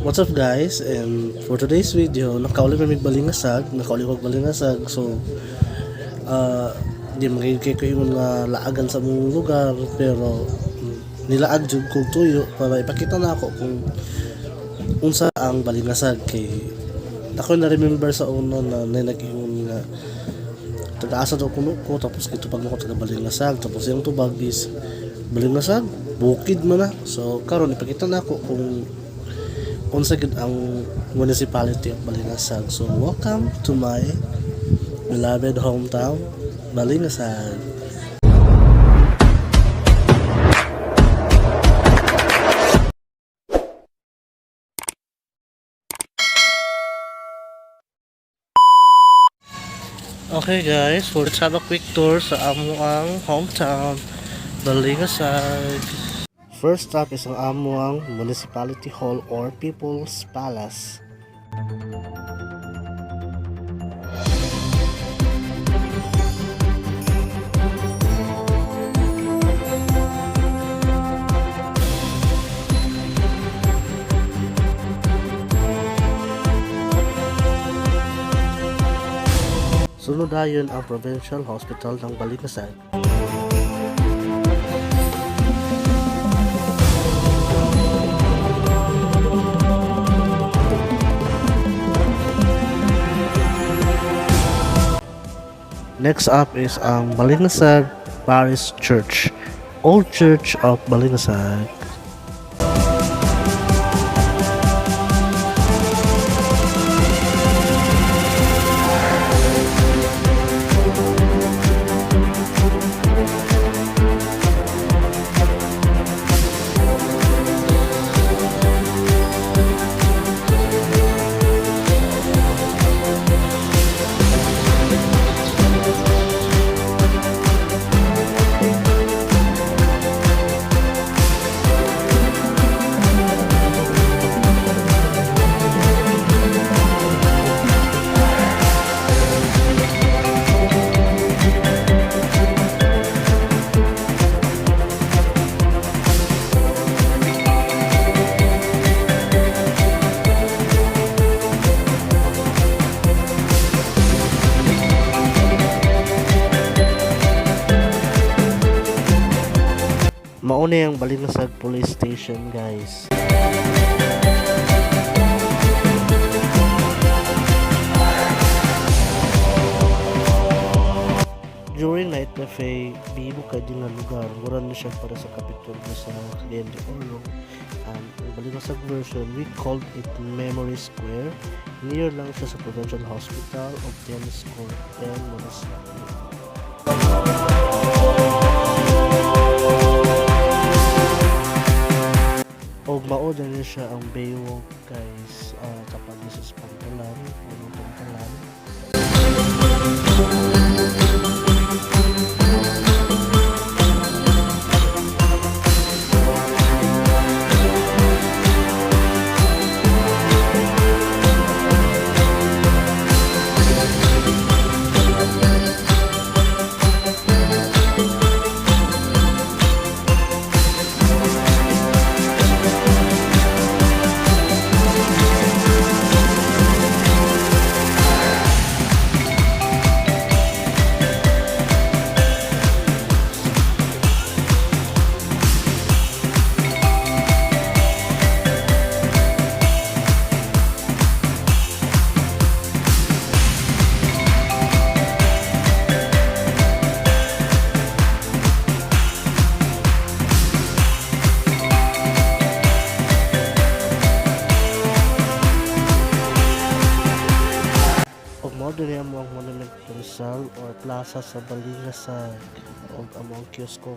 What's up guys, and for today's video nakauli may balingasag so di magiging ko yung mga laagan sa mong lugar pero nilaag jud kog tuyo para ipakita na ako kung unsa ang balingasag kay ako na remember sa una na nag-ingon nga taga-asa daw kuno ko tapos kito pag mo ko taga balingasag tapos yung tubag is balingasag bukid man na so karon ipakita na ako kung unsa gid ang municipality of Balingasag. So welcome to my beloved hometown, Balingasag. Okay guys, so let's have a quick tour sa amuang hometown, Balingasag. First stop is ang amuang Municipality Hall or People's Palace. Sunod ayon ang Provincial Hospital ng Balingasag. Next up is ang Balingasag Parish Church, Old Church of Balingasag. Mauna yung Balingasag Police Station guys. During night cafe, bibo ka din nga lugar. Guran na siya para sa Capitol sa Cagayan de Oro. Ang Balingasag version, we called it Memory Square. Near lang siya sa Provincial Hospital of Tennis Court and Municipality. O mao din siya ang Baywalk guys, kapag nasa Espantolan o Pantalan. Dili mo ang Monument Rizal or Plaza sa Balingasag o among kiosko.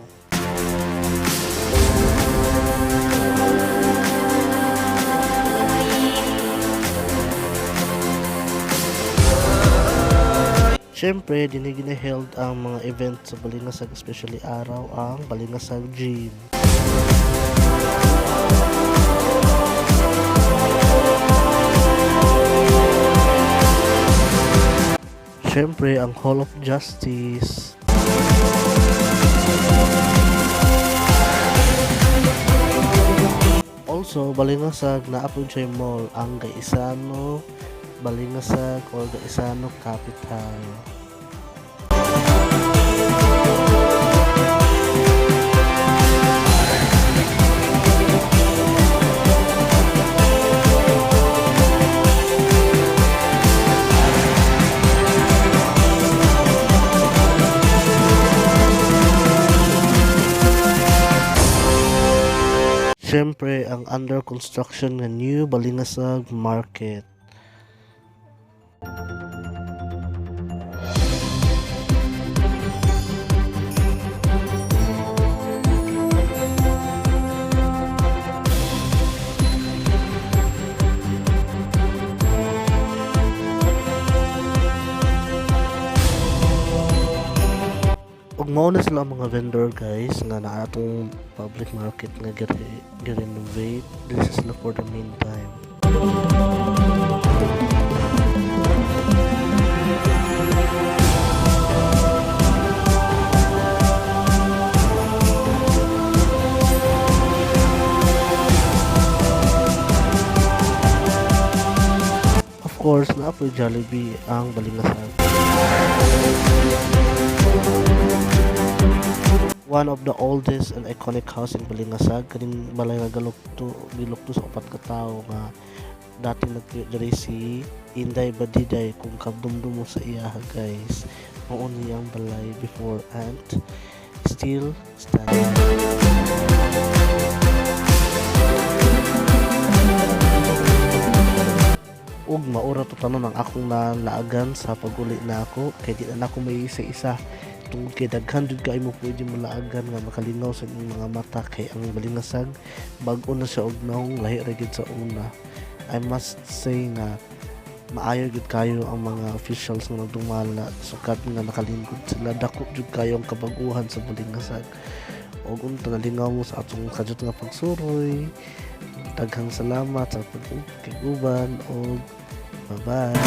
Siyempre, dinigina-held ang mga event sa Balingasag, especially araw ang Balingasag Gym. Siyempre, ang Hall of Justice. So Balingasag naa pud siya mall ang Gaisano Balingasag or Gaisano Capital. Siyempre, ang under construction nga New Balingasag Market. Ug mao na sila ang mga vendor guys nga naa atong public market nga gi-renovate. This is na for the meantime. Of course, naa po Jollibee ang Balingasag. One of the oldest and iconic house in Balingasag, kaning balay nga gilukto sa upat ka tawo nga dati nagtuyo diri si Inday Badiday kung kabdumdum mo sa iya guys. Mao ni ang balay before and still standing. Ug maura to tanon ang akong nalaagan sa paguli na ako kay di na ako may isa-isa tungkol kay daghan jud kay mo pwede malaagan nga makalingaw sa inyong mga mata kay ang Balingasag bag-o na siya og naong lahi ra gyud sa una. I must say nga maayo jud kayo ang mga officials nga nagdumala sukat nga nakalingkod sila dako jud kayo ang kabag-uhan sa Balingasag. Og unta nalingaw mo sa atong kadjut nga pagsuroy. Daghang salamat sa pagkiguban og bye-bye.